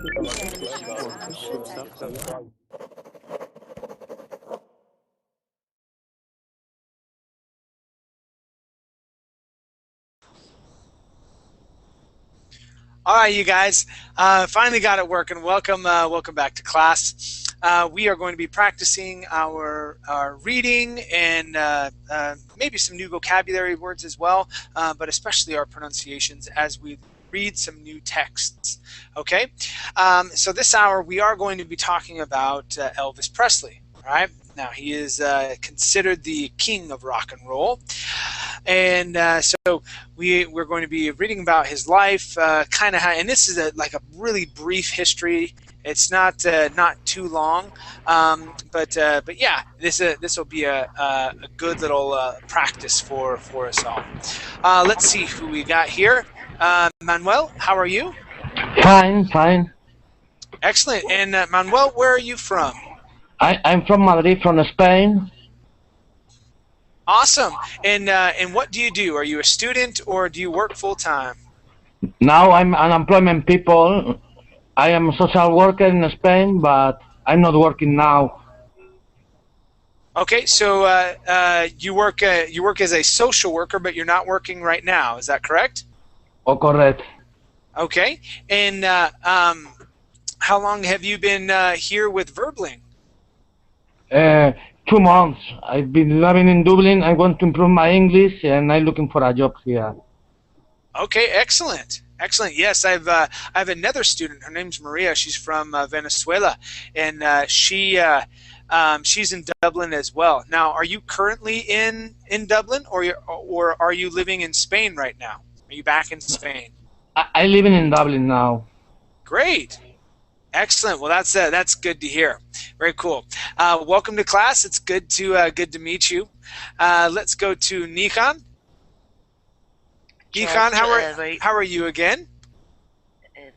All right, you guys, finally got it working. Welcome back to class. We are going to be practicing our reading and maybe some new vocabulary words as well, but especially our pronunciations as we read some new texts. Okay, so this hour we are going to be talking about Elvis Presley. All right, now he is considered the king of rock and roll. And so we're going to be reading about his life, kind of how, and this is like a really brief history. It's not too long, but yeah, this will be a good little practice for us all. Let's see who we got here. Manuel, how are you? Fine, fine. Excellent. And Manuel, where are you from? I'm from Madrid, from Spain. Awesome. And what do you do? Are you a student or do you work full time? Now I'm unemployment people. I am a social worker in Spain, but I'm not working now. Okay, so you work as a social worker, but you're not working right now. Is that correct? Oh, correct. Okay. And how long have you been here with Verbling? 2 months. I've been living in Dublin. I want to improve my English, and I'm looking for a job here. Okay, excellent. Excellent. Yes, I have another student. Her name's Maria. She's from Venezuela, and she's in Dublin as well. Now, are you currently in Dublin, or are you living in Spain right now? Are you back in Spain? I live in Dublin now. Great. Excellent. Well, that's good to hear. Very cool. Welcome to class. It's good to meet you. Let's go to Nihan. Nihan, how are you again?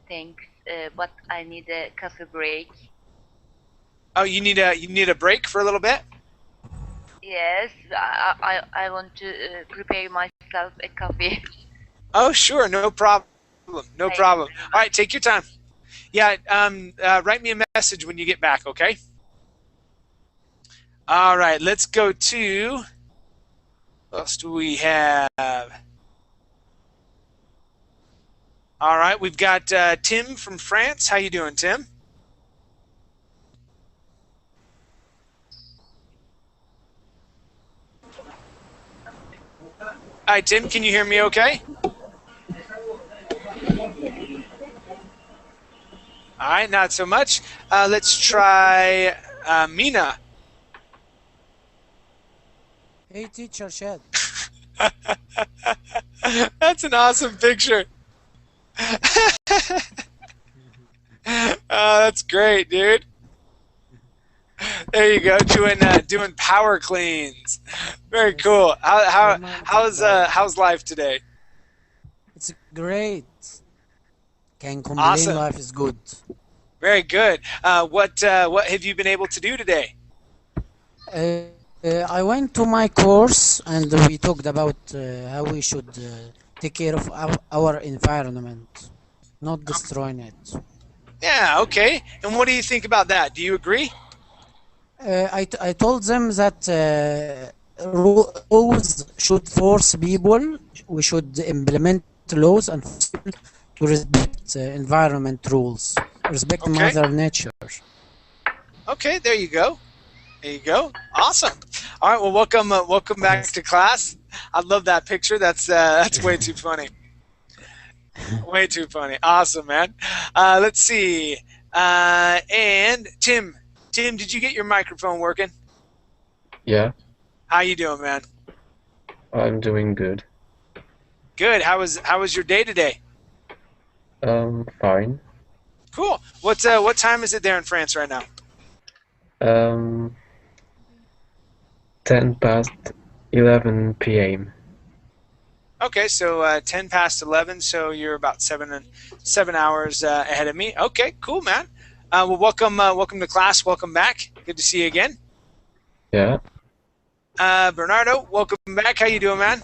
Thanks, but I need a coffee break. Oh, you need a break for a little bit? Yes, I want to prepare myself a coffee. Oh, sure, no problem. No problem. All right, take your time. Yeah, write me a message when you get back, okay? All right, let's go to, what else do we have? All right, we've got Tim from France. How you doing, Tim? Hi, Tim, can you hear me okay? All right, not so much. Let's try Mina. Hey, teacher Shad. That's an awesome picture. Oh, that's great, dude. There you go, doing power cleans. Very cool. How's life today? It's great. Can't complain. Awesome. Life is good. Very good. What have you been able to do today? I went to my course and we talked about how we should take care of our environment, not destroying it. Yeah, okay. And what do you think about that? Do you agree? I told them that rules should force people. We should implement laws and force people to respect environment rules, respect Mother Nature. Okay, there you go. There you go. Awesome. All right. Well, welcome back to class. I love that picture. That's way too funny. Way too funny. Awesome, man. Let's see. And Tim, did you get your microphone working? Yeah. How you doing, man? I'm doing good. Good. How was your day today? Fine. Cool. What time is it there in France right now? 10 past 11 p.m. Okay, so 10 past 11, so you're about 7 hours ahead of me. Okay, cool, man. Well, welcome to class. Welcome back. Good to see you again. Yeah. Bernardo, welcome back. How you doing, man?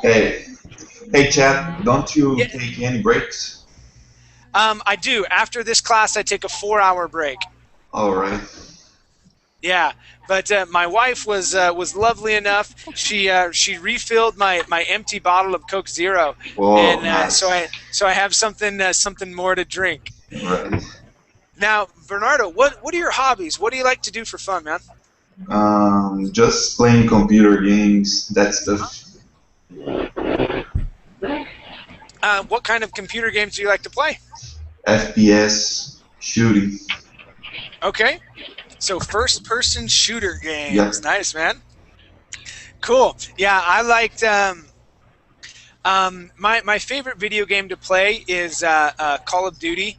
Hey, Chad. Don't you take any breaks? I do. After this class, I take a 4-hour break. All right. Yeah, but my wife was lovely enough. She refilled my empty bottle of Coke Zero, Whoa, and nice. so I have something more to drink. Right. Now, Bernardo, what are your hobbies? What do you like to do for fun, man? Just playing computer games, that stuff. What kind of computer games do you like to play? FPS, shooting. Okay, so first-person shooter games. Yeah. Nice, man. Cool. Yeah, I liked. My favorite video game to play is Call of Duty.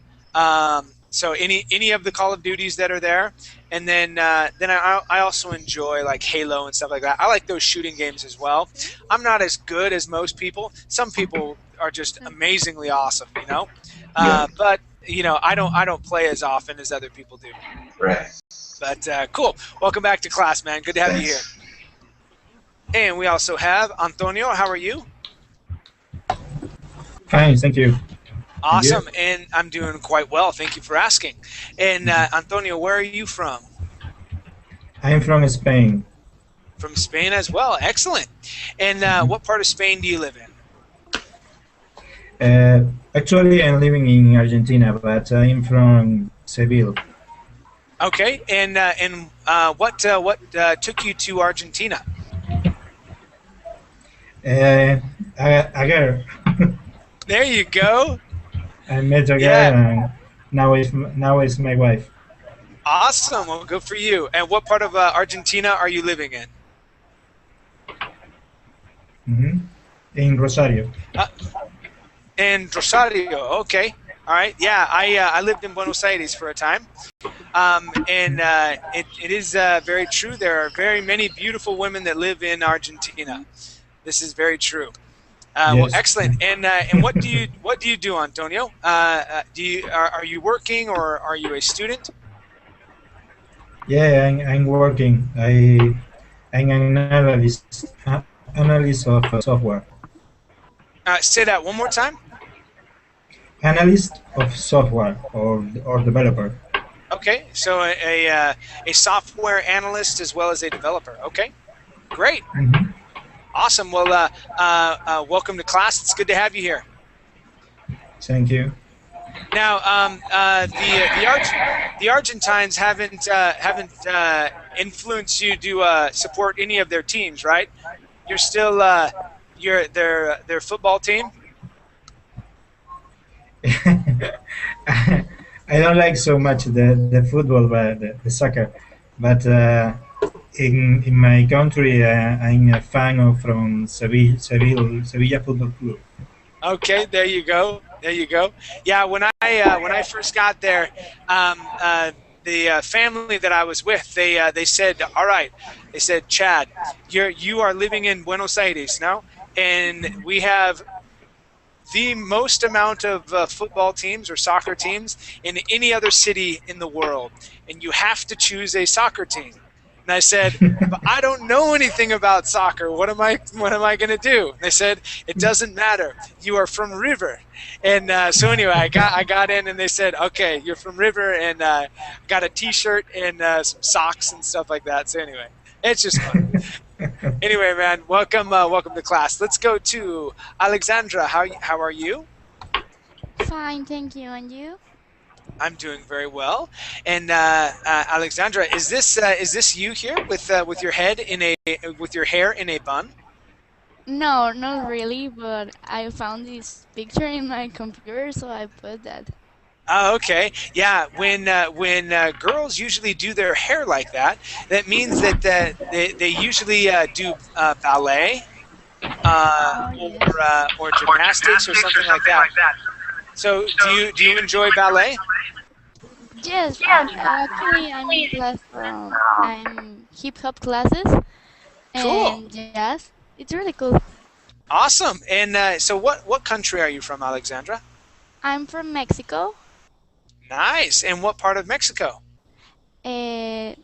So any of the Call of Duties that are there, and then I also enjoy like Halo and stuff like that. I like those shooting games as well. I'm not as good as most people. Some people are just amazingly awesome, you know. Yeah. But you know, I don't play as often as other people do. Right. But cool. Welcome back to class, man. Good to have you here. Thanks. And we also have Antonio. How are you? Fine, thank you. Awesome, and I'm doing quite well. Thank you for asking. And Antonio, where are you from? I am from Spain. From Spain as well. Excellent. And what part of Spain do you live in? Actually, I'm living in Argentina, but I'm from Seville. Okay. And what took you to Argentina? A girl. There you go. I met a girl, Yeah. and now is my wife. Awesome. Well, good for you. And what part of Argentina are you living in? In Rosario. In Rosario. Okay. All right. Yeah, I lived in Buenos Aires for a time, and it is very true. There are very many beautiful women that live in Argentina. This is very true. Well, Yes. excellent. And what do you do, Antonio? Are you working or are you a student? Yeah, I'm working. I'm an analyst of software. Say that one more time. Analyst of software or developer. Okay, so a software analyst as well as a developer. Okay, great, Mhm. awesome. Well, welcome to class. It's good to have you here. Thank you. Now, the Argentines haven't influenced you to support any of their teams, right? You're still their football team. I don't like so much the football, but the soccer. But in my country, I'm a fan of from Sevilla Football Club. Okay, there you go. There you go. Yeah, when I first got there, the family that I was with, they said, all right, they said, Chad, you are living in Buenos Aires now, and we have the most amount of football teams or soccer teams in any other city in the world, and you have to choose a soccer team. And I said, but I don't know anything about soccer. What am I going to do? And they said, it doesn't matter. You are from River. And so anyway, I got in, and they said, okay, you're from River, and got a T-shirt and some socks and stuff like that. So anyway, it's just fun. Anyway, man, welcome to class. Let's go to Alexandra. How are you? Fine, thank you. And you? I'm doing very well. And Alexandra, is this you here with your hair in a bun? No, not really, but I found this picture in my computer, so I put that. Oh, okay. Yeah, when girls usually do their hair like that, that means that they usually do ballet or gymnastics or something like that. So do you enjoy ballet? Yes, actually, I'm in class from I'm hip hop classes, Cool. and yes, it's really cool. Awesome. And so what country are you from, Alexandra? I'm from Mexico. Nice. And what part of Mexico? Tamaulipas.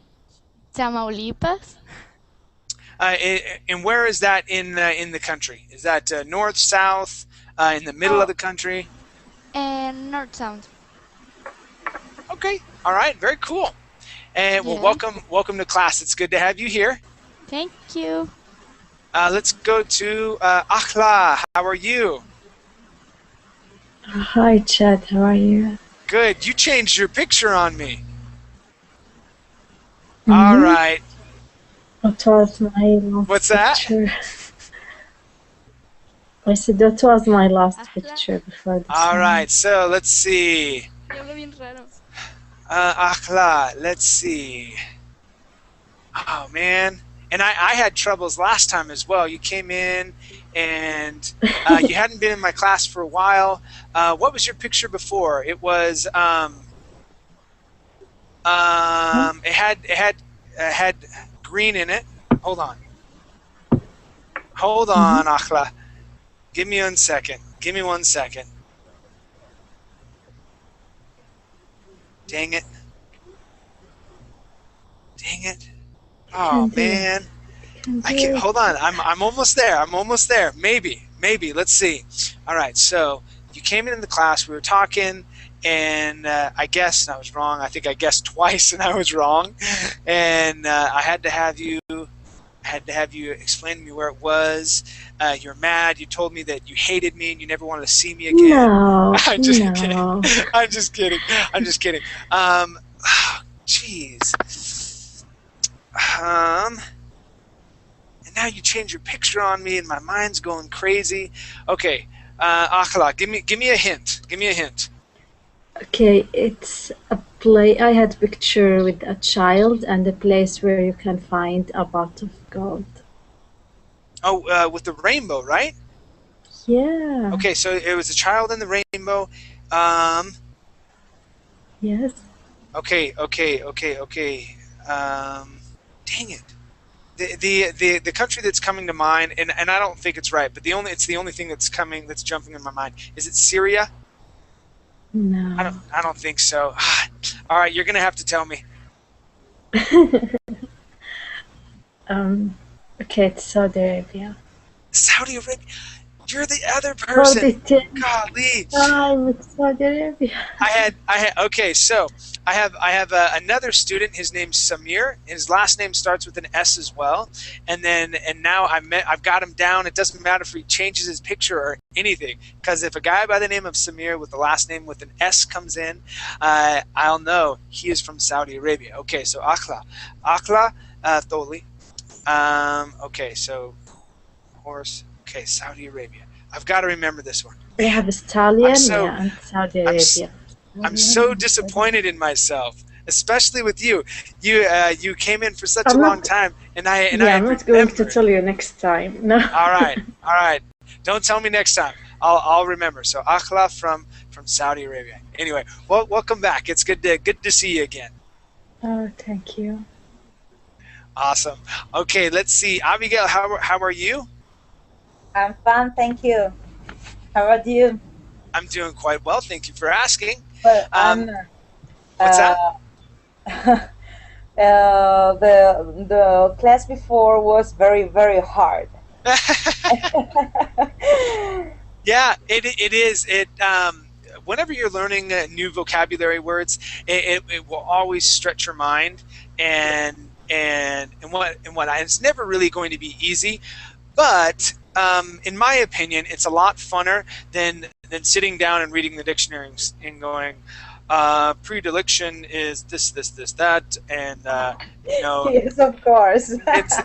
And where is that in the country? Is that north, south, in the middle of the country? And North Sound. Okay. All right. Very cool. And well, Yeah. welcome to class. It's good to have you here. Thank you. Let's go to Akhla. How are you? Hi, Chad. How are you? Good. You changed your picture on me. Mm-hmm. All right. That was my last What's that? picture. I said that was my last picture before this All one. right. So let's see. Akhla. Let's see. Oh man. And I had troubles last time as well. You came in and you hadn't been in my class for a while. What was your picture before? It was it had green in it. Hold on, Akhla. Give me 1 second. Give me 1 second. Dang it. Dang it. Oh man. I can't, hold on. I'm almost there. I'm almost there. Maybe. Let's see. All right. So you came in the class. We were talking, and I guessed and I was wrong. I think I guessed twice and I was wrong. And I had to have you explain to me where it was. You're mad. You told me that you hated me and you never wanted to see me again. No, I'm just no. kidding. I'm just kidding. I'm just kidding. Jeez. And now you change your picture on me, and my mind's going crazy. Okay, Akhla, give me a hint. Give me a hint. Okay, it's a play. I had a picture with a child and a place where you can find a pot of gold. Oh, with the rainbow, right? Yeah. Okay, so it was a child in the rainbow. Yes. Okay. Dang it. The country that's coming to mind, and I don't think it's right, but it's the only thing that's jumping in my mind. Is it Syria? No. I don't think so. All right, you're gonna have to tell me. Okay, it's Saudi Arabia. Saudi Arabia. You're the other person. Golly. I'm Saudi Arabia. I had. Okay, so I have another student. His name's Samir. His last name starts with an S as well. And now I've got him down. It doesn't matter if he changes his picture or anything, because if a guy by the name of Samir with the last name with an S comes in, I'll know he is from Saudi Arabia. Okay, so Akhla Tholi. Okay, so horse. Okay, Saudi Arabia. I've got to remember this one. They have a stallion, and Saudi Arabia. I'm so disappointed in myself, especially with you. You came in for such a long time, and I'm not going to tell you next time. No. All right. Don't tell me next time. I'll remember. So Akhla from Saudi Arabia. Anyway, well, welcome back. It's good to see you again. Oh, thank you. Awesome. Okay, let's see. Abigail, how are you? I'm fine, thank you. How about you? I'm doing quite well, thank you for asking. But what's that? The class before was very, very hard. Yeah, it is. Whenever you're learning new vocabulary words, it will always stretch your mind, and it's never really going to be easy, but in my opinion, it's a lot funner than sitting down and reading the dictionaries and going, predilection is this, that, and yes, of course.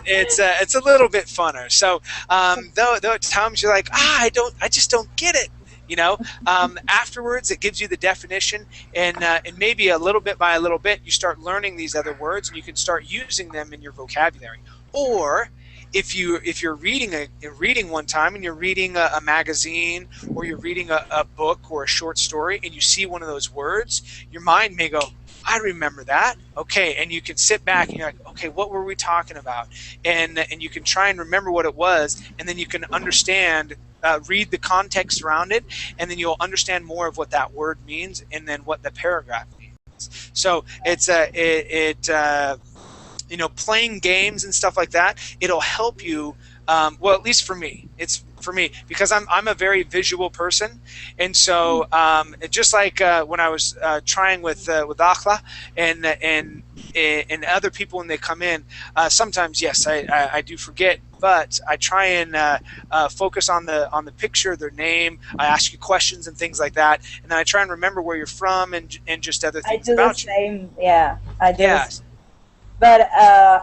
it's a little bit funner. So though at times you're like, I just don't get it. Afterwards it gives you the definition, and maybe a little bit by a little bit you start learning these other words, and you can start using them in your vocabulary. Or if you're reading one time, and you're reading a magazine, or you're reading a book or a short story, and you see one of those words, your mind may go, I remember that. Okay, and you can sit back and you're like, okay, what were we talking about? And you can try and remember what it was, and then you can understand, read the context around it, and then you'll understand more of what that word means, and then what the paragraph means. So it's playing games and stuff like that, it'll help you. Well, at least for me, it's for me, because I'm a very visual person, and so just like when I was trying with Akhla and other people when they come in, sometimes yes, I do forget, but I try and focus on the picture, their name. I ask you questions and things like that, and then I try and remember where you're from and just other things about you. I do the same. Yeah, I do. Yeah. But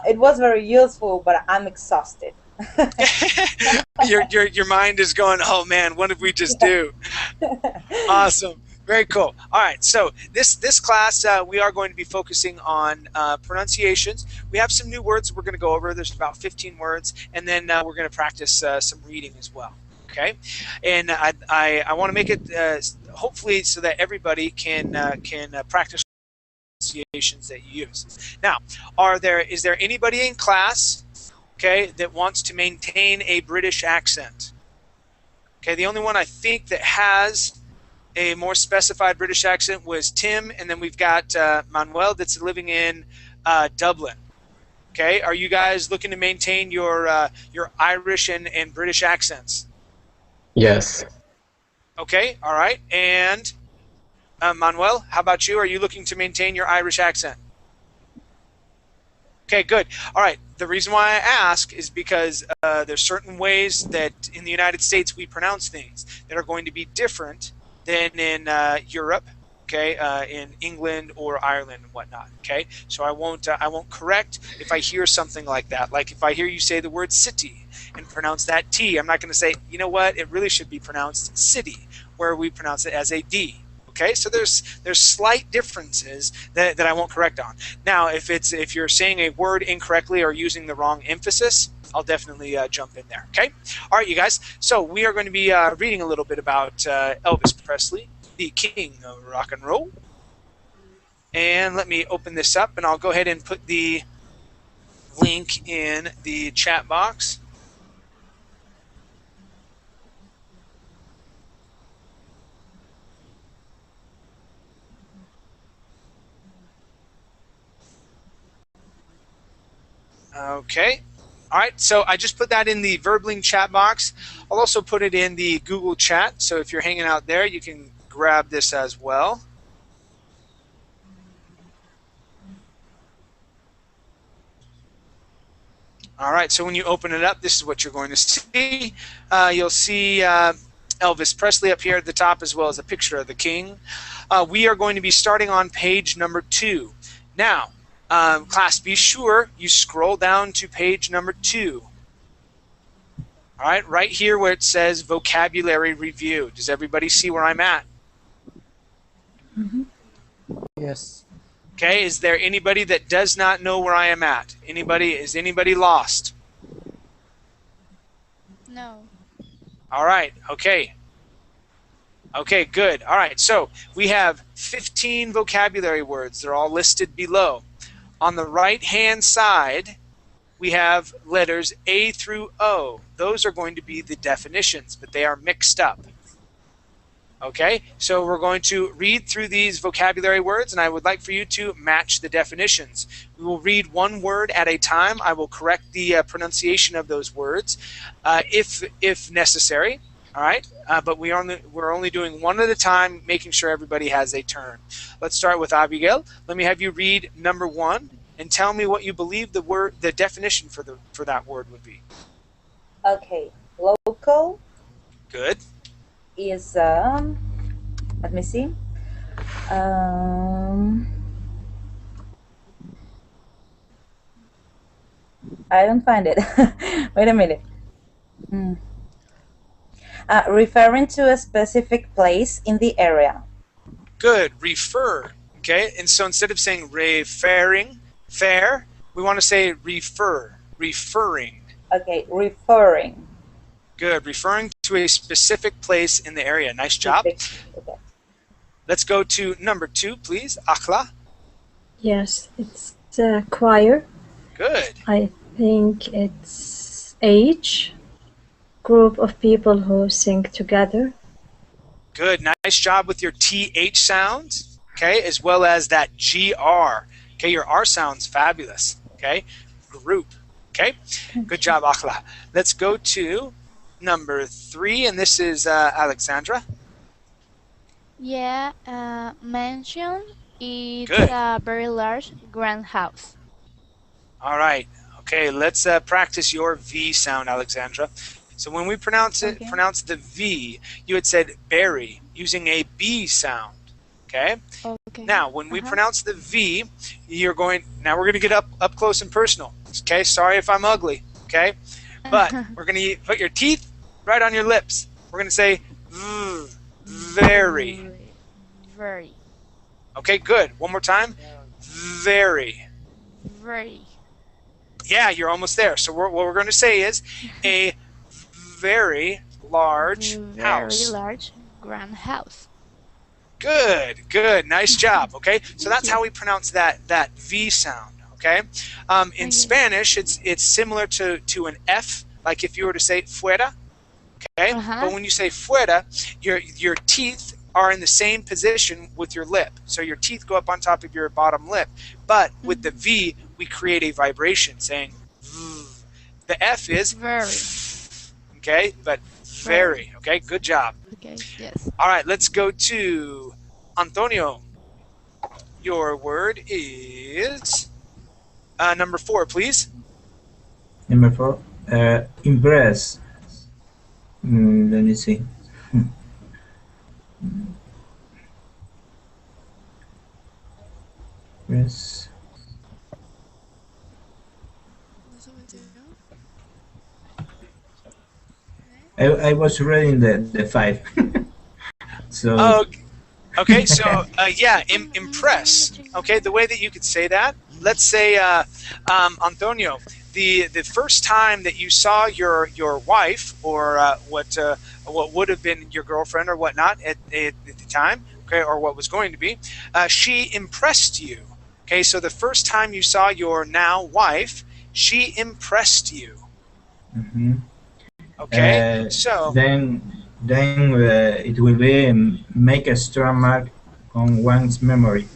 it was very useful. But I'm exhausted. your mind is going, oh man, what did we just do? Awesome. Very cool. All right, so this class we are going to be focusing on pronunciations. We have some new words we're going to go over. There's about 15 words, and then we're going to practice some reading as well. Okay, and I want to make it hopefully so that everybody can practice pronunciations that you use. Now, is there anybody in class, okay, that wants to maintain a British accent? Okay, the only one I think that has a more specified British accent was Tim, and then we've got Manuel that's living in Dublin. Okay, are you guys looking to maintain your Irish and British accents? Yes. Okay, all right. And Manuel, how about you? Are you looking to maintain your Irish accent? Okay, good. All right. The reason why I ask is because there's certain ways that in the United States we pronounce things that are going to be different than in Europe, okay, in England or Ireland and whatnot, okay? So I won't correct if I hear something like that. Like if I hear you say the word city and pronounce that T, I'm not going to say, you know what, it really should be pronounced city, where we pronounce it as a D. Okay, so there's slight differences that I won't correct on. Now, if you're saying a word incorrectly or using the wrong emphasis, I'll definitely jump in there. Okay, all right, you guys. So we are going to be reading a little bit about Elvis Presley, the king of rock and roll. And let me open this up, and I'll go ahead and put the link in the chat box. Okay. All right, so I just put that in the Verbling chat box. I'll also put it in the Google chat, so if you're hanging out there, you can grab this as well. All right, so when you open it up, this is what you're going to see. You'll see Elvis Presley up here at the top, as well as a picture of the king. We are going to be starting on page number 2. Now, class, be sure you scroll down to page number 2. All right, right here where it says vocabulary review. Does everybody see where I'm at? Mm-hmm. Yes. Okay, is there anybody that does not know where I am at? Is anybody lost? No. All right, okay. Okay, good. All right, so we have 15 vocabulary words. They're all listed below. On the right-hand side, we have letters A through O. Those are going to be the definitions, but they are mixed up. Okay, so we're going to read through these vocabulary words, and I would like for you to match the definitions. We will read one word at a time. I will correct the pronunciation of those words if necessary. All right, but we're only doing one at a time, making sure everybody has a turn. Let's start with Abigail. Let me have you read number 1 and tell me what you believe the definition for that word would be. Okay, local. Good. Is let me see. I don't find it. Wait a minute. Referring to a specific place in the area. Good. Refer. Okay, and so instead of saying referring, we want to say refer, referring. Okay, referring. Good. Referring to a specific place in the area. Nice job. Okay. Let's go to number 2, please. Akhla. Yes, it's choir. Good. I think it's age. Group of people who sing together. Good. Nice job with your TH sounds, okay, as well as that GR. Okay, your R sounds fabulous. Okay, group. Okay, good job, Akhla. Let's go to number 3, and this is Alexandra. Yeah, mansion. It's Good. a very large grand house. All right. Okay, let's practice your V sound, Alexandra. So when we pronounce it, Okay. pronounce the V, you had said berry using a B sound. Okay. Okay. Now, when we pronounce the V, you're going. Now we're going to get up close and personal. Okay. Sorry if I'm ugly. Okay. But we're going to put your teeth right on your lips. We're going to say v, very. Very. Okay. Good. One more time. Very. Very. Yeah, you're almost there. So what we're going to say is a very large house. Very large grand house. Good, good, nice job. Okay, so that's how we pronounce that V sound. Okay, in Spanish, it's similar to an F, like if you were to say fuera. Okay, but when you say fuera, your teeth are in the same position with your lip. So your teeth go up on top of your bottom lip. But with the V, we create a vibration saying V. The F is very. Okay, but very. Okay, good job. Okay, yes. All right, let's go to Antonio. Your word is number 4, please. Number 4, impress. Let me see. Yes. I was reading the 5. So. Oh, okay. So yeah, impress. Okay, the way that you could say that. Let's say, Antonio, the first time that you saw your wife or what would have been your girlfriend or whatnot at the time, okay, or what was going to be, she impressed you. Okay, so the first time you saw your now wife, she impressed you. Mm-hmm. Okay, so then it will be make a strong mark on one's memory.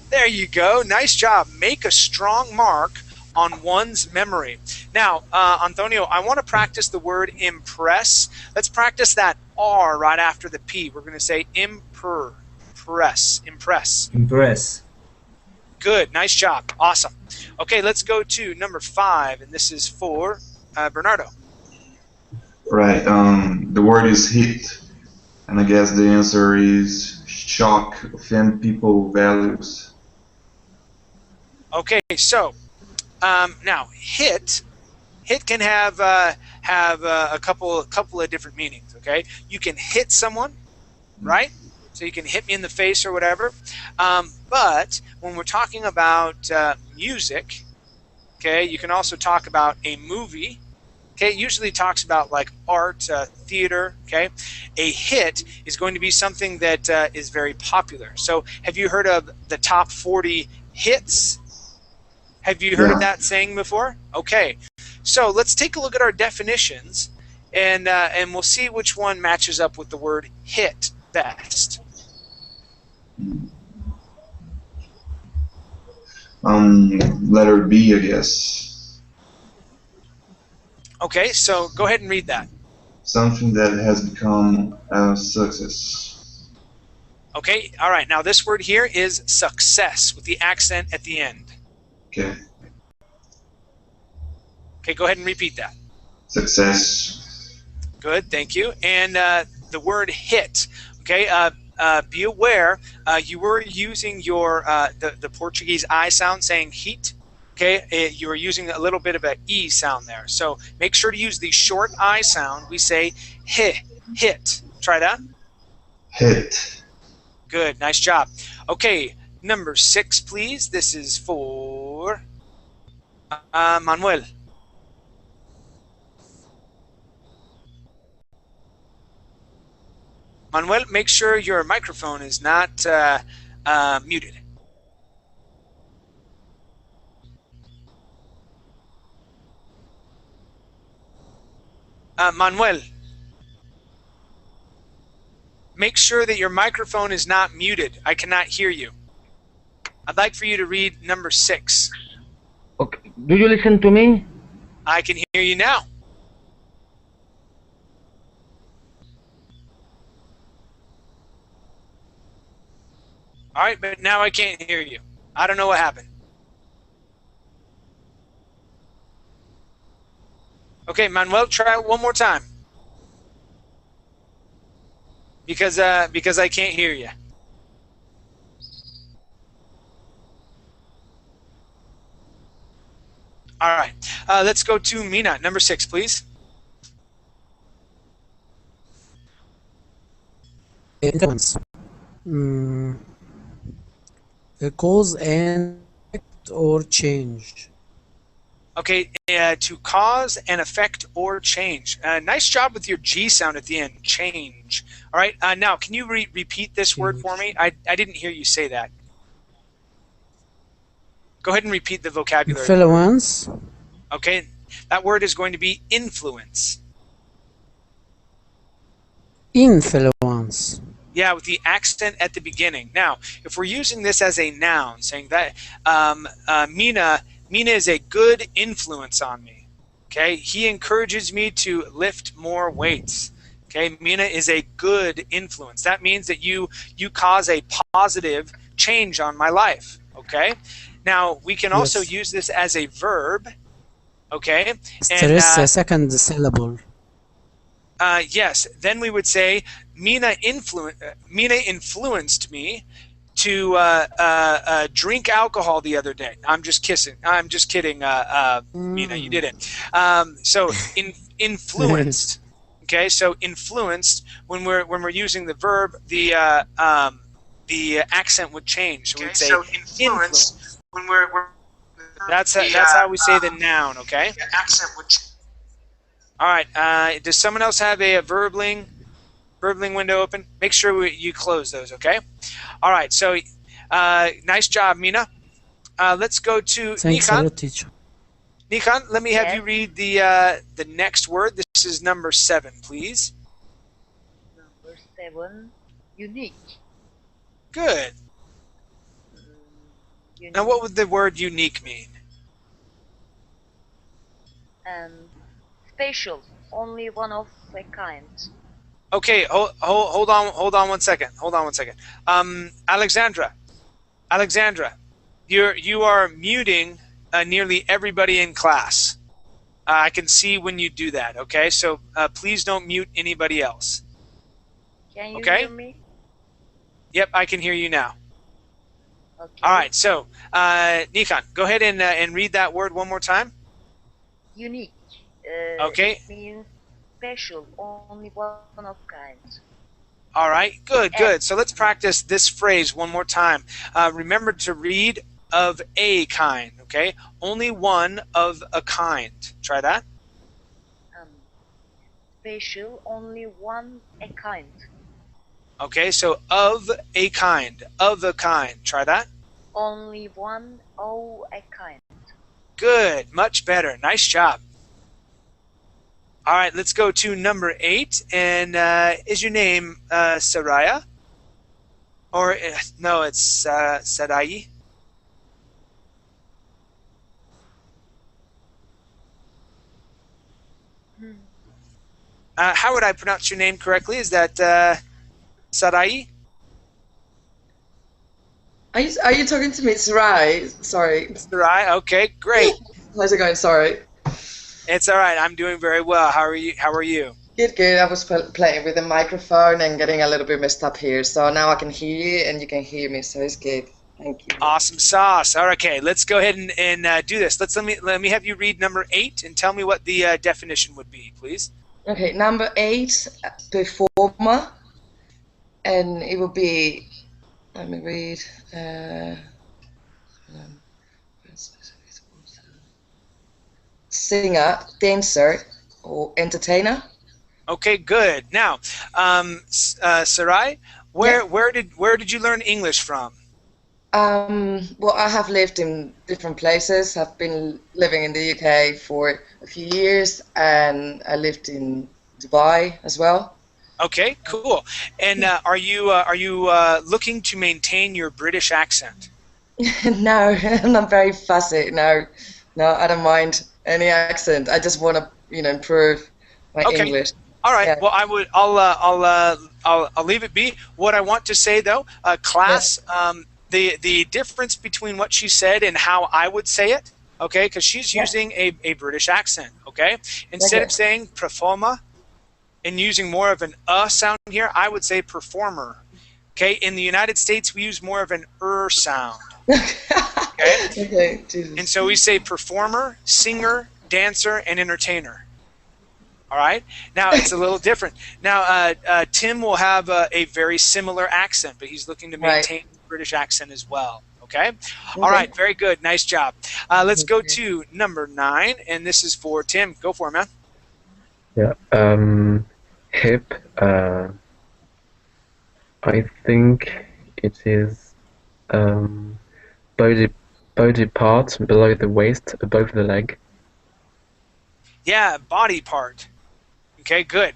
There you go. Nice job. Make a strong mark on one's memory. Now, Antonio, I want to practice the word impress. Let's practice that R right after the P. We're going to say impress. Impress. Good. Nice job. Awesome. Okay, let's go to number 5, and this is for Bernardo. Right. The word is hit, and I guess the answer is shock, offend people values. Okay, so now hit can have a couple of different meanings. Okay, you can hit someone, right? So you can hit me in the face or whatever. But when we're talking about music, okay, you can also talk about a movie. Okay, it usually talks about like art, theater. Okay, a hit is going to be something that is very popular. So have you heard of the top 40 hits? Have you heard of that saying before? Okay, so let's take a look at our definitions, and we'll see which one matches up with the word hit best. Letter B, I guess. Okay, so go ahead and read that. Something that has become a success. Okay, all right. Now this word here is success with the accent at the end. Okay. Okay, go ahead and repeat that. Success. Good, thank you. And the word hit. Okay, be aware you were using your the Portuguese I sound, saying heat. Okay, you are using a little bit of an E sound there. So make sure to use the short I sound. We say hit. Try that. Hit. Good, nice job. Okay, number 6, please. This is for Manuel. Manuel, make sure your microphone is not muted. Manuel, make sure that your microphone is not muted. I cannot hear you. I'd like for you to read number 6. Okay. Do you listen to me? I can hear you now. All right, but now I can't hear you. I don't know what happened. Okay, Manuel, try it one more time. Because I can't hear you. All right, let's go to Mina, number 6, please. Influence. A cause and effect or change. Okay, to cause an effect or change. Nice job with your G sound at the end, change. All right, now can you repeat this word for me? I didn't hear you say that. Go ahead and repeat the vocabulary. Influence. Okay, that word is going to be influence. Influence. Yeah, with the accent at the beginning. Now, if we're using this as a noun, saying that Mina is a good influence on me. Okay, he encourages me to lift more weights. Okay, Mina is a good influence. That means that you cause a positive change on my life. Okay, now we can also use this as a verb. Okay, Stress a second syllable. Yes, then we would say Mina influenced me to drink alcohol the other day. I'm just kidding. Mina, you didn't. So influenced. Okay, so influenced. When we're using the verb, the accent would change. So we'd say so influenced. When we're that's how we say the noun. Okay. The accent would change. All right. Does someone else have a verbling window open? Make sure you close those. Okay. All right. So, nice job, Mina. Let's go to Nikan. Teacher. Nikan, let me have you read the next word. This is number 7, please. Number 7, unique. Good. Unique. Now, what would the word unique mean? Special, only one of a kind. Okay, hold on 1 second. Alexandra, you are muting nearly everybody in class. I can see when you do that. Okay, so please don't mute anybody else. Can you hear me? Yep, I can hear you now. Okay. All right, so Nikan, go ahead and read that word one more time. Unique. Okay. It means special, only one of kind. All right, good. So let's practice this phrase one more time. Remember to read of a kind, okay? Only one of a kind. Try that. Special, only one a kind. Okay, so of a kind. Try that. Only one of a kind. Good, much better. Nice job. All right, let's go to number 8. And is your name Saraya? Or no, it's Sarai. How would I pronounce your name correctly? Is that Sarai? Are you talking to me? Sarai. Sorry. Sarai. Okay, great. How's it going? Sorry. It's all right. I'm doing very well. How are you? Good. I was playing with the microphone and getting a little bit messed up here. So now I can hear you and you can hear me. So it's good. Thank you. Awesome sauce. All right, okay. Let's go ahead and do this. Let me have you read number 8 and tell me what the definition would be, please. Okay, number 8, performer, and it will be. Let me read. Singer, dancer, or entertainer. Okay, good. Now, Sarai, where did you learn English from? Well, I have lived in different places. I've been living in the UK for a few years, and I lived in Dubai as well. Okay, cool. And are you looking to maintain your British accent? No, I'm not very fussy. No, I don't mind any accent. I just want to, improve my English. All right. Yeah. Well, I'll leave it be. What I want to say though, class, the difference between what she said and how I would say it, okay? Because she's using a British accent, okay? Instead of saying performer and using more of an sound here, I would say performer. Okay. In the United States, we use more of an sound. Okay. And so we say performer, singer, dancer, and entertainer. All right. Now it's a little different. Now Tim will have a very similar accent, but he's looking to maintain the British accent as well. Okay. All right. Very good. Nice job. Let's go to number 9, and this is for Tim. Go for it, man. Yeah. Hip. I think it is body part below the waist, above the leg. Yeah, body part. Okay, good.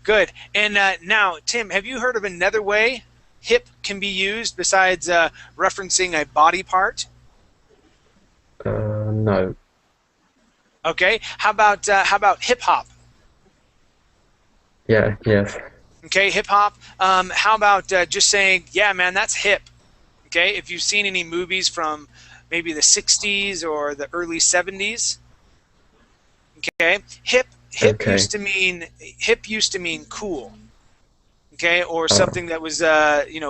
Good. And now, Tim, have you heard of another way hip can be used besides referencing a body part? No. Okay. How about hip hop? Yeah, yes. Okay, hip hop. How about just saying, yeah, man, that's hip. Okay, if you've seen any movies from maybe the 60s or the early 70s. Okay, hip used to mean cool. Okay, or something that was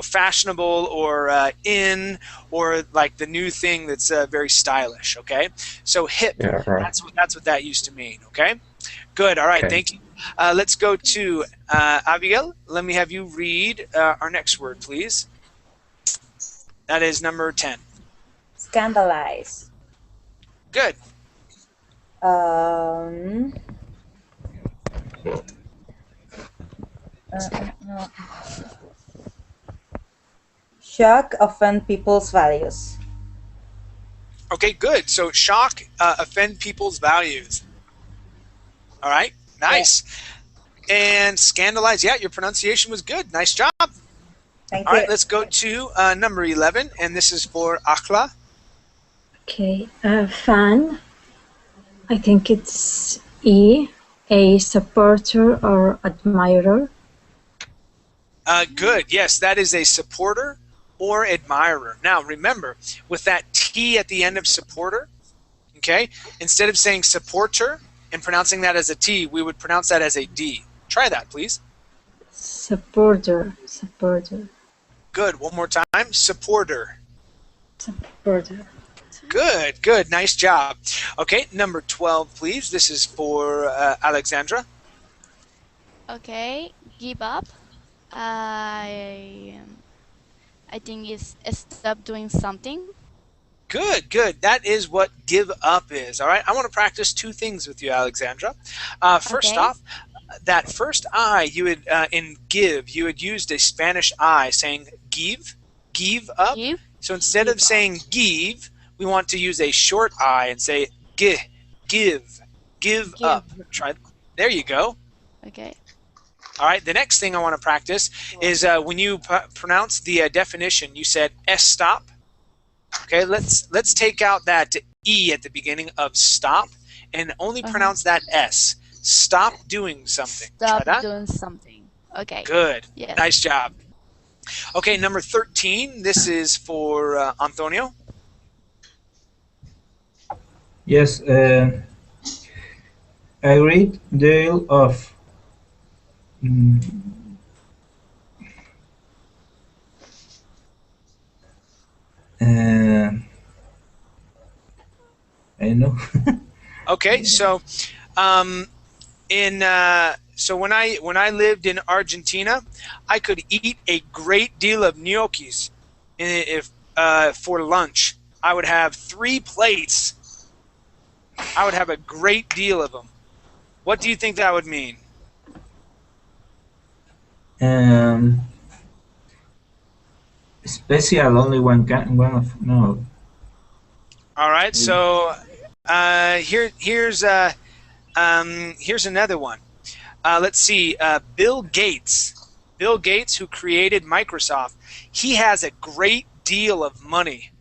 fashionable or in, or like the new thing that's very stylish. Okay, so hip. Yeah, right. That's what that used to mean. Okay, good. All right, thank you. Let's go to Abigail. Let me have you read our next word, please. That is number 10. Scandalize. Good. Shock, offend people's values. Okay, good. So shock, offend people's values. All right, nice. Yeah. And scandalize. Yeah, your pronunciation was good. Nice job. Thank you. All right, let's go to number 11, and this is for Akhla. Okay, fan. I think it's E, a supporter or admirer. Good. Yes, that is a supporter or admirer. Now, remember, with that T at the end of supporter, okay, instead of saying supporter and pronouncing that as a T, we would pronounce that as a D. Try that, please. Supporter. Good. One more time. Supporter. Supporter. Good, good. Nice job. Okay, number 12, please. This is for Alexandra. Okay, give up. I think it's stop doing something. Good, good. That is what give up is. All right, I want to practice 2 things with you, Alexandra. First off, that first I, you would, in give, you had used a Spanish I, saying give up. Give? So instead of saying give, we want to use a short I and say give up. Try. There you go. Okay. All right. The next thing I want to practice is when you pronounce the definition. You said stop. Okay. Let's take out that E at the beginning of stop and only pronounce that S. Stop doing something. Stop Try that. doing something. Okay. Good. Yes. Nice job. Okay. Number 13. This is for Antonio. Yes, a great deal of I know. Okay, so so when I lived in Argentina, I could eat a great deal of gnocchis. If for lunch, I would have 3 plates. I would have a great deal of them. What do you think that would mean? Special, only one of no. All right, so here's another one. Let's see. Bill Gates, who created Microsoft, he has a great deal of money.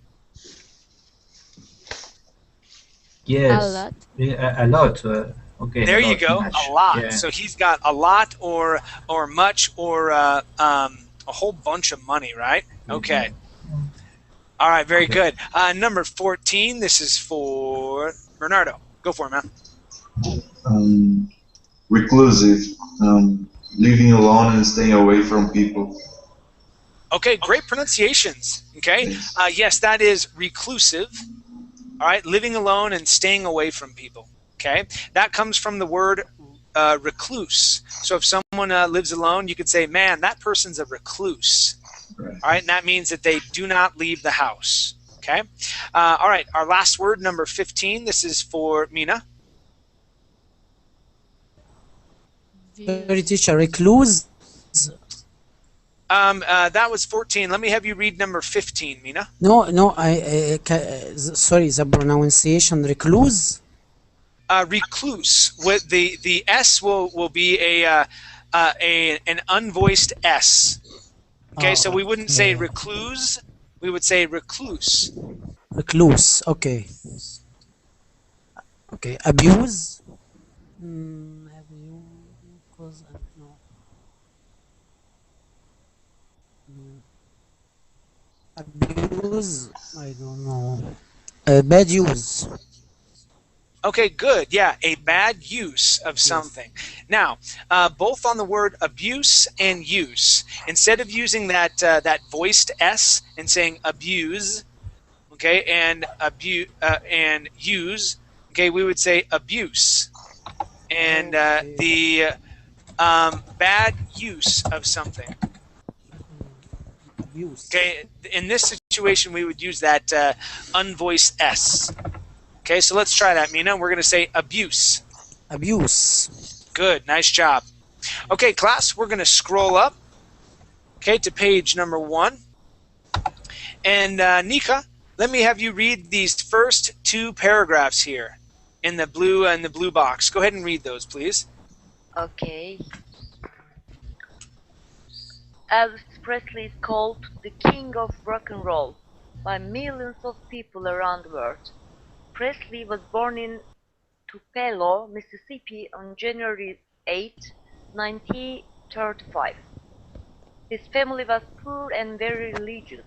Yes. A lot. Yeah, a lot. Okay, There you lot, go. much. A lot. Yeah. So he's got a lot or much or a whole bunch of money, right? Okay. All right. Very good. Number 14. This is for Bernardo. Go for it, man. Reclusive, living alone and staying away from people. Okay. Great pronunciations. Okay. Yes, that is reclusive. All right. Living alone and staying away from people. Okay. That comes from the word recluse. So if someone lives alone, you could say, man, that person's a recluse. Right. All right, and that means that they do not leave the house. Okay. All right, our last word, number 15. This is for Mina. Sorry, teacher, recluse. That was 14. Let me have you read number 15, Mina. No, sorry, the pronunciation recluse. Recluse. With the S will be an unvoiced S. Okay, so we wouldn't say recluse. We would say recluse. Recluse. Okay. Okay. Abuse. Abuse. No. Abuse. I don't know. Bad use. Okay, good. Yeah, a bad use of something. Now, both on the word abuse and use, instead of using that voiced S and saying abuse, okay, and use, okay, we would say abuse, and the bad use of something. Abuse. Okay, in this situation, we would use that unvoiced S. Okay, so let's try that, Mina. We're going to say abuse. Abuse. Good, nice job. Okay, class, we're going to scroll up, okay, to page number 1. And Nika, let me have you read these first 2 paragraphs here in the blue box. Go ahead and read those, please. Okay. Elvis Presley is called the king of rock and roll by millions of people around the world. Presley was born in Tupelo, Mississippi on January 8, 1935. His family was poor and very religious.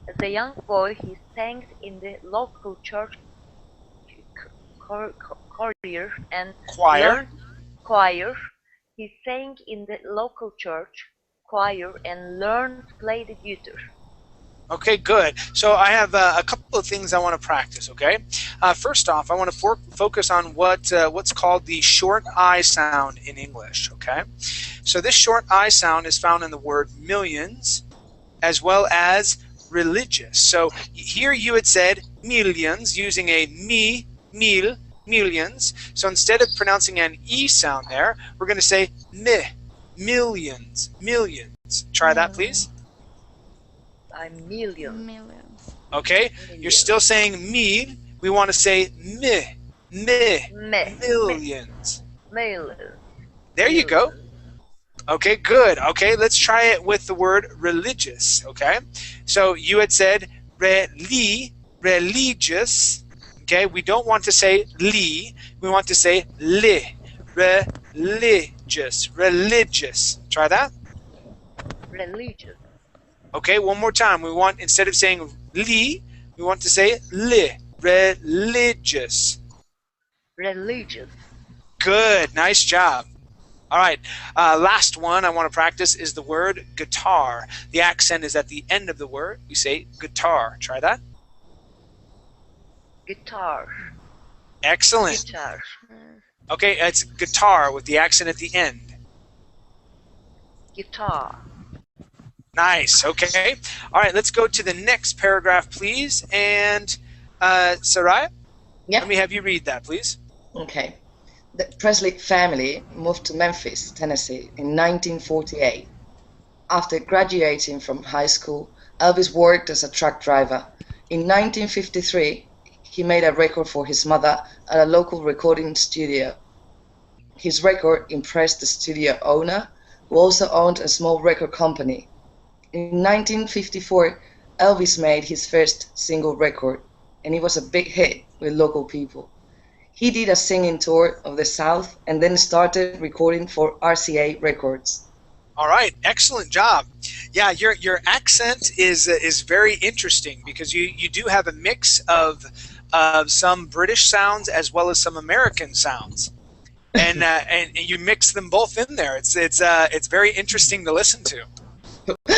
As a young boy, he sang in the local church choir and learned choir. He sang in the local church choir and learned to play the guitar. Okay, good. So I have a couple of things I want to practice, okay? First off, I want to focus on what's called the short I sound in English, okay? So this short I sound is found in the word millions as well as religious. So here you had said millions using a millions. So instead of pronouncing an E sound there, we're going to say millions. Try that, please. Millions. Okay, you're still saying mil. We want to say millions. There you go. Okay, good. Okay, let's try it with the word religious. Okay, so you had said religious. Okay, we don't want to say li. We want to say li. Religious. Try that. Religious. Okay, one more time. We want, instead of saying li, we want to say li. Religious. Good. Nice job. All right. Last one I want to practice is the word guitar. The accent is at the end of the word. We say guitar. Try that. Guitar. Excellent. Guitar. Okay, it's guitar with the accent at the end. Guitar. Nice. Okay. All right. Let's go to the next paragraph, please. And Sarai, let me have you read that, please. Okay. The Presley family moved to Memphis, Tennessee in 1948. After graduating from high school, Elvis worked as a truck driver. In 1953, he made a record for his mother at a local recording studio. His record impressed the studio owner, who also owned a small record company. In 1954, Elvis made his first single record, and it was a big hit with local people. He did a singing tour of the South and then started recording for RCA Records. All right, excellent job. Yeah, your accent is very interesting because you do have a mix of some British sounds as well as some American sounds, and you mix them both in there. It's very interesting to listen to.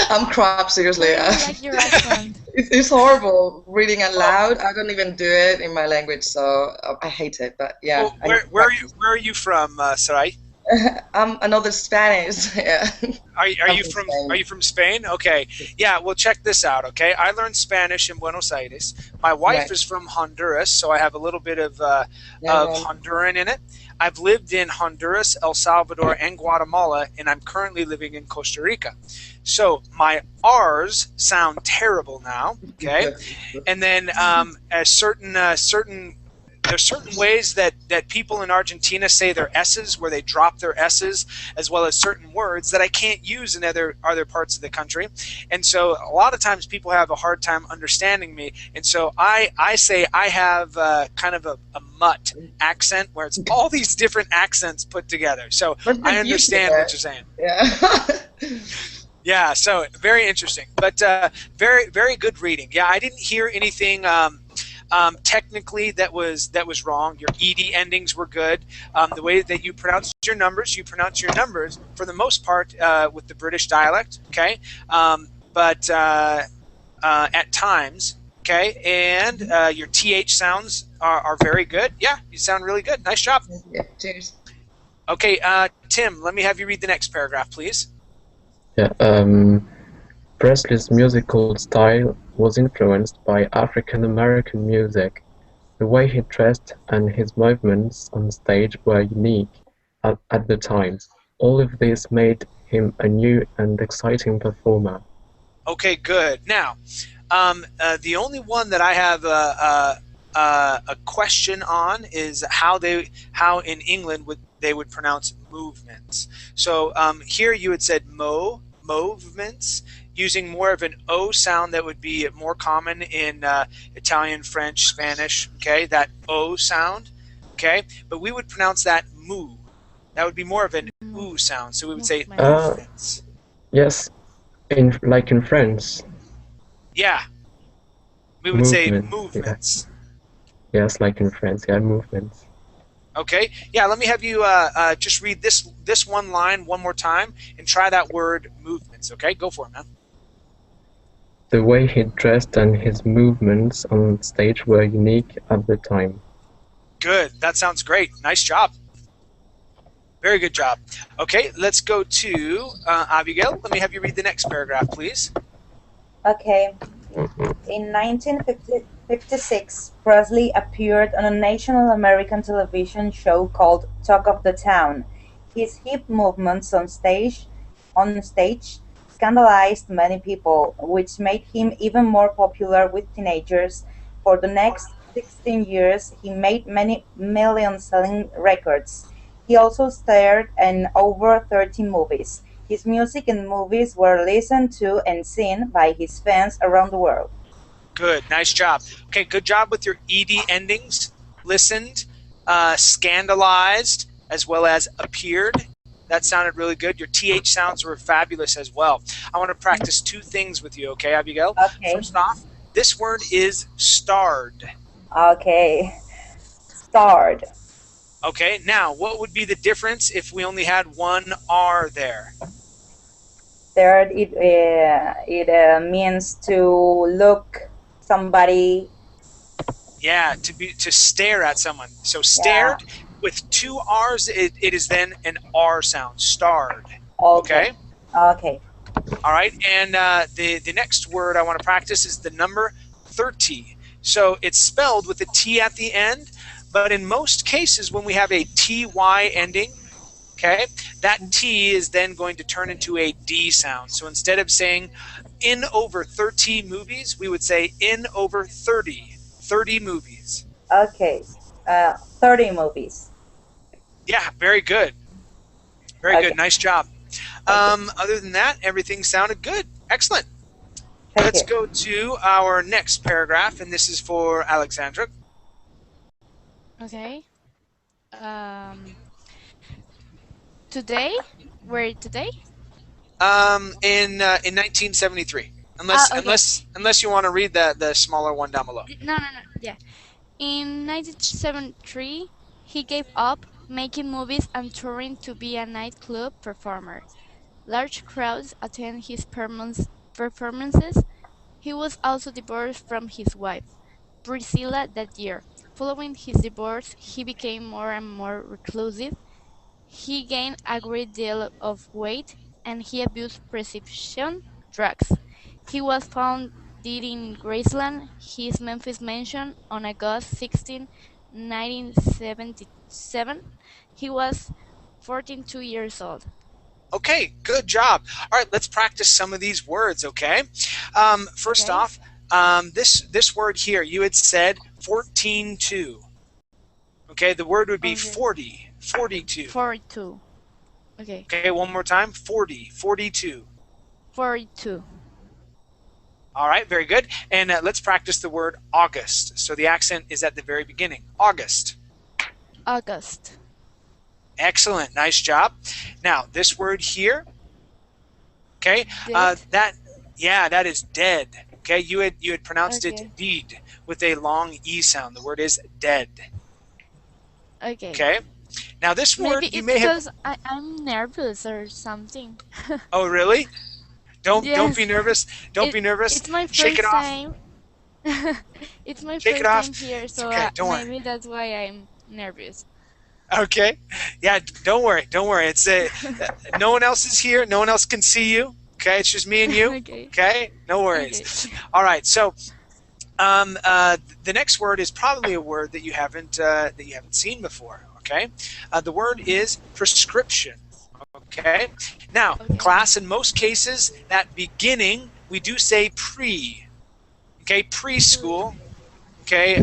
I'm crap, seriously. I really like your accent. It's horrible reading aloud. I don't even do it in my language, so I hate it. But yeah. Well, where are you from, Sarai? I'm another Spanish. Yeah. Are you from Spain? Okay. Yeah. Well, check this out. Okay. I learned Spanish in Buenos Aires. My wife is from Honduras, so I have a little bit of Honduran in it. I've lived in Honduras, El Salvador, and Guatemala, and I'm currently living in Costa Rica. So my R's sound terrible now. Okay. And then there's certain ways that people in Argentina say their S's, where they drop their S's, as well as certain words that I can't use in other parts of the country. And so a lot of times people have a hard time understanding me. And so I say I have kind of a mutt accent where it's all these different accents put together. So I understand what you're saying. Yeah. Yeah, so very interesting. But very, very good reading. Yeah, I didn't hear anything technically that was wrong. Your ed endings were good. The way that you pronounce your numbers for the most part with the British dialect. Okay, but at times. Okay, and your th sounds are very good. Yeah, you sound really good. Nice job. Yeah, cheers. Okay, Tim, let me have you read the next paragraph, please. Yeah. Presley's musical style was influenced by African American music. The way he dressed and his movements on stage were unique at the time. All of this made him a new and exciting performer. Okay, good. Now, the only one that I have a question on is how in England they would pronounce movements. So here you had said movements, using more of an O sound that would be more common in Italian, French, Spanish, okay, that O sound, okay, but we would pronounce that moo. That would be more of an oo sound, so we would say movements. Yes, like in French. Yeah, we would say Movement, movements. Yeah. Yes, like in French, yeah, movements. Okay, yeah, let me have you just read this one line one more time and try that word movements, okay? Go for it, man. The way he dressed and his movements on stage were unique at the time. Good, that sounds great. Nice job. Very good job. Okay, let's go to Abigail. Let me have you read the next paragraph, please. Okay. In 1956, Presley appeared on a national American television show called Talk of the Town. His hip movements on stage scandalized many people, which made him even more popular with teenagers. For the next 16 years, he made many million-selling records. He also starred in over 30 movies. His music and movies were listened to and seen by his fans around the world. Good, nice job. Okay, good job with your ed endings. Listened, scandalized, as well as appeared. That sounded really good. Your th sounds were fabulous as well. I want to practice two things with you, okay, Abigail? Okay. First off, this word is starred. Okay. Starred. Okay, now what would be the difference if we only had one R there? Starred, it means to look somebody. Yeah, to stare at someone. So stared with two R's, it is then an R sound. Starred. Okay. Okay. All right, and the next word I want to practice is the number 30. So it's spelled with a T at the end, but in most cases when we have a TY ending, okay, that T is then going to turn into a D sound. So instead of saying in over 30 movies, we would say in over 30 movies. Okay, 30 movies. Yeah, very good. Very good. Nice job. Other than that, everything sounded good. Excellent. Let's go to our next paragraph, and this is for Alexandra. Okay. Um, today? Where today? In 1973. Unless Okay. unless unless you want to read the smaller one down below. No, no, no. Yeah. In 1973, he gave up making movies and touring to be a nightclub performer. Large crowds attend his performances. He was also divorced from his wife, Priscilla, that year. Following his divorce, he became more and more reclusive. He gained a great deal of weight and he abused prescription drugs. He was found dead in Graceland, his Memphis mansion, on August 16, 1977. He was 42 years old. Okay, good job. All right, let's practice some of these words. Okay. First Okay. off, this word here, you had said 14-2. Okay, the word would be Okay. 40, 42. 42. Okay. Okay, one more time, 40, 42. 42. All right, very good. And let's practice the word August. So the accent is at the very beginning. August. August. Excellent, nice job. Now this word here, okay, Dead. that is dead. Okay, you had pronounced Okay. it deed with a long e sound. The word is dead. Okay. Okay. Now this Maybe word you it's may have. because I'm nervous or something. Oh really? Don't Yes. be nervous. Don't be nervous. It's my Shake first it off. time. It's my Shake first it off. time here, It's so okay. Don't worry. maybe that's why I'm nervous. Okay. Yeah. Don't worry. Don't worry. It's no one else is here. No one else can see you. Okay. It's just me and you. Okay. Okay. No worries. Okay. All right. So, the next word is probably a word that you haven't seen before. Okay. The word is prescription. Okay. Now, Okay. class, in most cases, that beginning we do say pre. Okay. Preschool. Okay.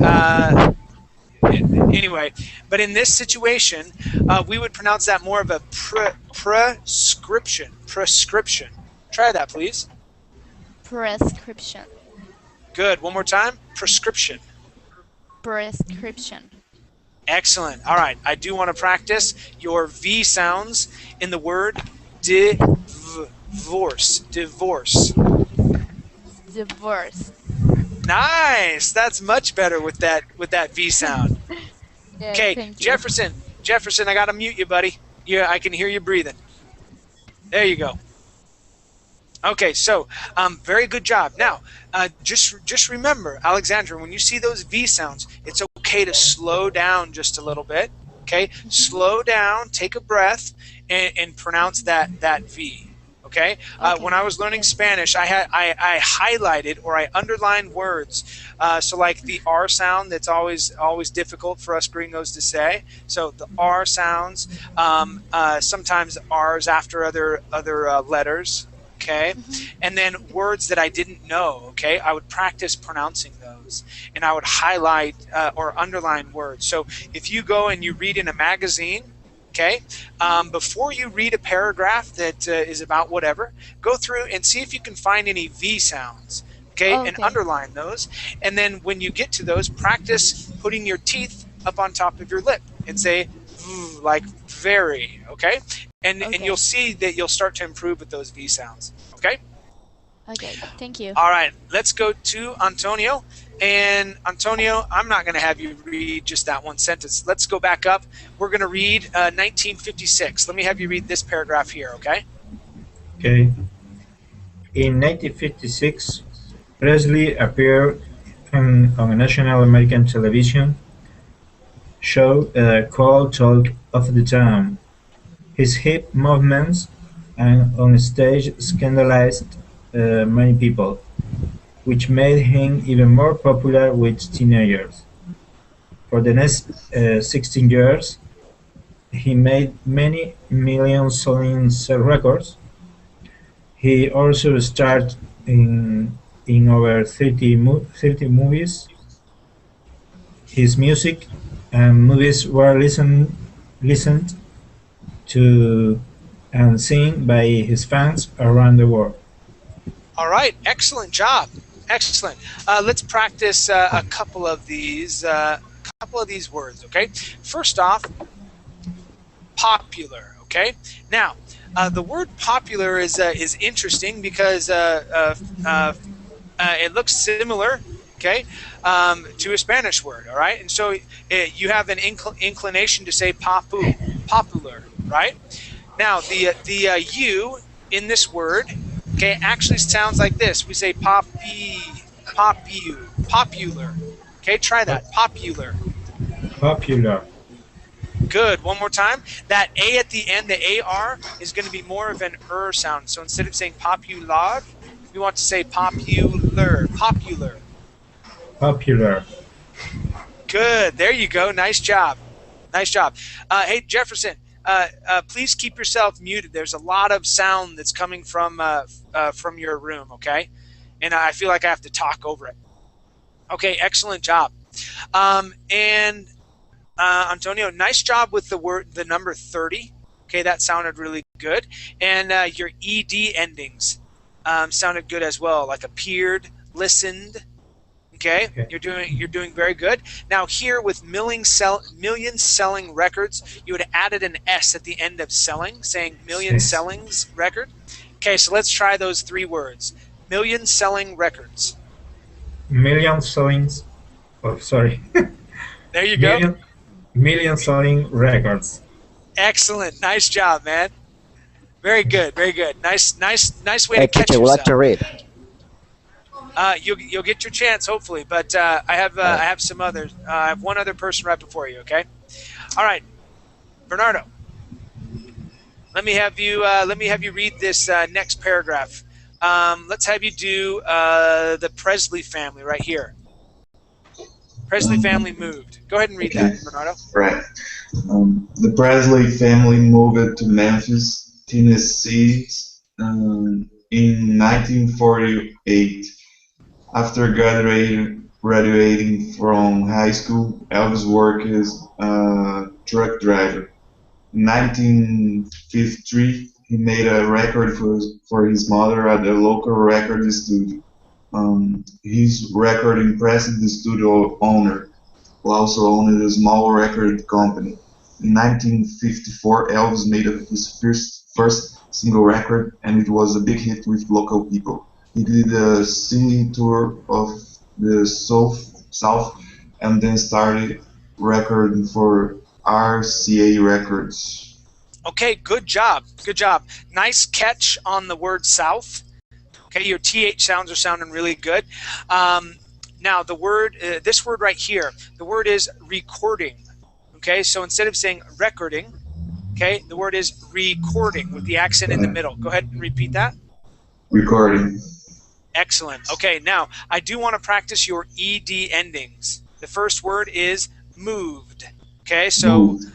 Anyway, but in this situation, we would pronounce that more of a prescription. Prescription. Try that, please. Prescription. Good. One more time. Prescription. Prescription. Excellent. All right. I do want to practice your V sounds in the word divorce. Divorce. Divorce. Nice. That's much better with that V sound. Yeah, Okay, thank you. Jefferson, I gotta mute you, buddy. Yeah, I can hear you breathing. There you go. Okay, so very good job. Now, just remember, Alexandra, when you see those V sounds, it's okay to slow down just a little bit. Okay, slow down, take a breath, and pronounce that V. Okay. When I was learning Spanish, I highlighted or I underlined words. So like the R sound, that's always difficult for us gringos to say. So the R sounds, sometimes R's after other letters. Okay. And then words that I didn't know. Okay. I would practice pronouncing those, and I would highlight or underline words. So if you go and you read in a magazine, okay, before you read a paragraph that is about whatever, go through and see if you can find any V sounds, okay, and underline those. And then when you get to those, practice putting your teeth up on top of your lip and say, like very, okay? And you'll see that you'll start to improve with those V sounds, okay? Okay, thank you. All right, let's go to Antonio. And Antonio, I'm not going to have you read just that one sentence. Let's go back up. We're going to read 1956. Let me have you read this paragraph here, okay? Okay. In 1956, Presley appeared on a national American television show called Talk of the Town. His hip movements and on stage scandalized many people, which made him even more popular with teenagers. For the next 16 years, he made many million-selling records. He also starred in over 30 movies. His music and movies were listened to and seen by his fans around the world. All right, excellent job. Excellent. Let's practice a couple of these words, okay? First off, Popular. Okay. Now, the word popular is interesting because it looks similar, okay, to a Spanish word. All right, and so you have an inclination to say popular, right? Now, the U in this word, okay, actually sounds like this. We say popular. Okay, try that. Popular. Popular. Good. One more time. That A at the end, the AR, is going to be more of an sound. So instead of saying popular, we want to say popular. Popular. Popular. Good. There you go. Nice job. Nice job. Hey, Jefferson, please keep yourself muted. There's a lot of sound that's coming from your room, okay? And I feel like I have to talk over it. Okay, excellent job. And Antonio, nice job with the number 30. Okay, that sounded really good. And your ED endings sounded good as well, like appeared, listened. Okay, you're doing very good. Now here with million selling records, you would have added an S at the end of selling, saying million sellings record. Okay, so let's try those 3 words. Million selling records. Million sellings. Oh, sorry. There you go. Million selling records. Excellent. Nice job, man. Very good. Very good. Nice way to catch yourself. Would like to read. You'll get your chance hopefully, but I have some others. I have one other person right before you. Okay. All right, Bernardo. Let me have you read this next paragraph. Let's have you do the Presley family right here. Presley family moved. Go ahead and read that, Bernardo. Right. The Presley family moved to Memphis, Tennessee, in 1948. After graduating from high school, Elvis worked as a truck driver. In 1953, he made a record for his mother at the local record studio. His record impressed the studio owner, who also owned a small record company. In 1954, Elvis made his first single record, and it was a big hit with local people. He did a singing tour of the South, and then started recording for RCA Records. Okay, good job. Good job. Nice catch on the word South. Okay, your TH sounds are sounding really good. Now, the word, this word right here, the word is recording. Okay, so instead of saying recording, okay, the word is recording with the accent in the middle. Go ahead and repeat that. Recording. Excellent. Okay, now I do want to practice your ED endings. The first word is moved. Okay, so Moved.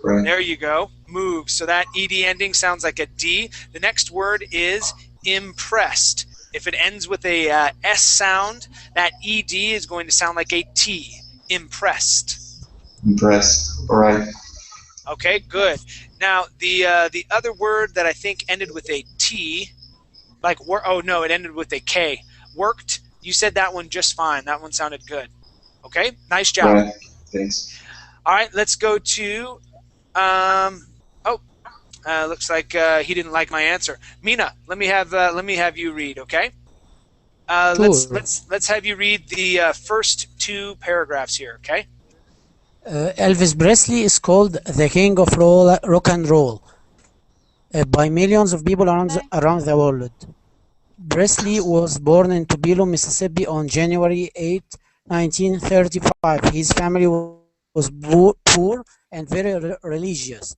Right. There you go. Moved. So that ED ending sounds like a D. The next word is impressed. If it ends with a S sound, that ED is going to sound like a T. Impressed. Impressed. All right. Okay, good. Now the other word that I think ended with a T, like oh no, it ended with a K. Worked. You said that one just fine. That one sounded good. Okay, nice job. Right. Thanks. All right, let's go to. Looks like he didn't like my answer. Mina, let me have you read. Okay. Let's have you read the first 2 paragraphs here. Okay. Elvis Presley is called the king of rock and roll by millions of people around the world. Presley was born in Tupelo, Mississippi on January 8, 1935. His family was poor and very religious.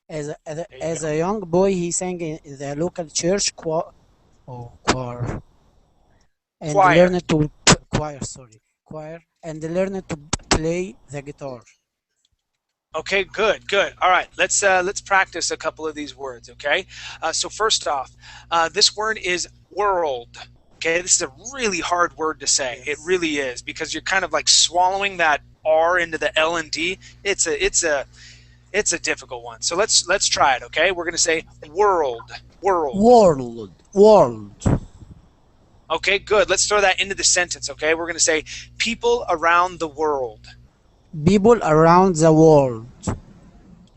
As a young boy, he sang in the local church choir and learned to play the guitar. Okay, good. All right, let's practice a couple of these words. Okay, so first off, this word is world. Okay, this is a really hard word to say. It really is, because you're kind of like swallowing that R into the L and D. It's a difficult one. So let's try it. Okay, we're gonna say world. Okay, good. Let's throw that into the sentence. Okay, we're gonna say people around the world. People around the world.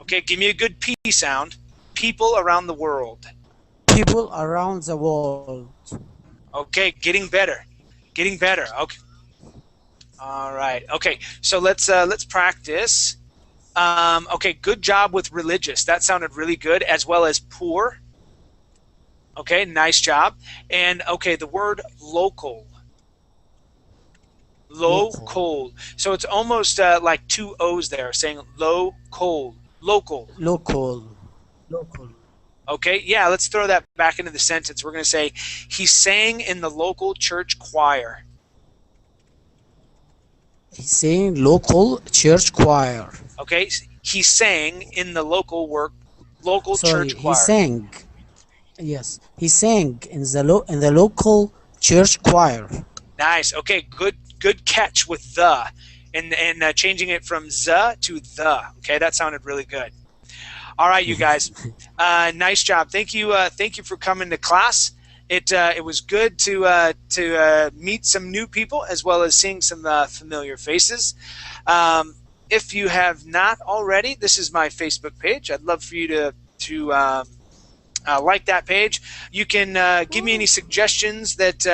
Okay, give me a good P sound. People around the world. People around the world. Okay, getting better. Getting better. Okay. All right. Okay, so let's practice. Okay, good job with religious. That sounded really good, as well as poor. Okay, nice job. And okay, the word local. Local. So it's almost like two O's there, saying local. Local. Local. Local. Okay, yeah, let's throw that back into the sentence. We're going to say, he sang in the local church choir. He's saying local church choir. Okay, he sang in the local church choir. He sang. Yes, he sang in the local church choir. Nice. Okay, good catch with the, and changing it from the to the. Okay, that sounded really good. All right, you guys, nice job. Thank you for coming to class. It was good to meet some new people as well as seeing some familiar faces. If you have not already, this is my Facebook page. I'd love for you to like that page. You can give me any suggestions that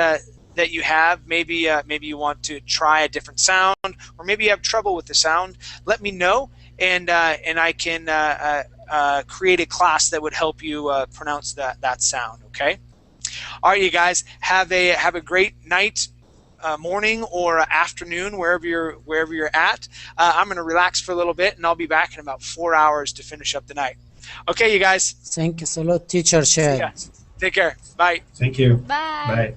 you have. Maybe you want to try a different sound, or maybe you have trouble with the sound. Let me know, and I can create a class that would help you pronounce that sound. Okay. All right, you guys, have a great night, morning, or afternoon, wherever you're at. I'm going to relax for a little bit, and I'll be back in about 4 hours to finish up the night. Okay, you guys. Thank you so much, Teacher Chad. Take care. Bye. Thank you. Bye. Bye.